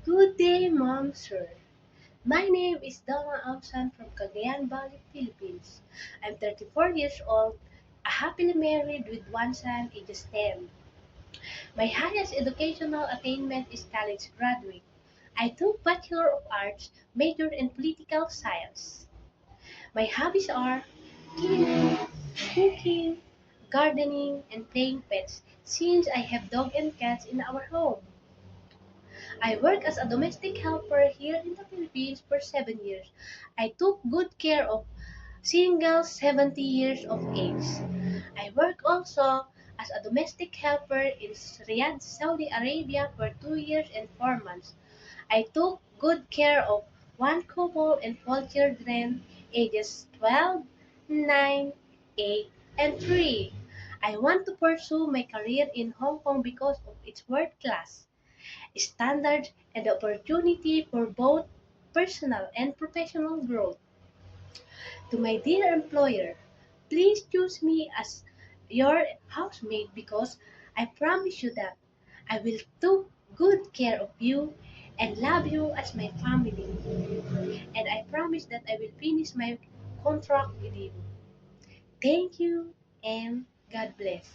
Good day, Mom, sir. My name is Donna Ausan from Cagayan Valley, Philippines. I'm 34 years old, happily married with one son, ages 10. My highest educational attainment is college graduate. I took Bachelor of Arts, majored in political science. My hobbies are cleaning, cooking, gardening, and playing pets since I have dog and cats in our home. I work as a domestic helper here in the Philippines for 7 years. I took good care of singles 70 years of age. I work also as a domestic helper in Riyadh, Saudi Arabia for 2 years and 4 months. I took good care of one couple and 4 children ages 12, 9, 8, and 3. I want to pursue my career in Hong Kong because of its world class standards and the opportunity for both personal and professional growth. To my dear employer, please choose me as your housemate because I promise you that I will take good care of you and love you as my family. And I promise that I will finish my contract with you. Thank you and God bless.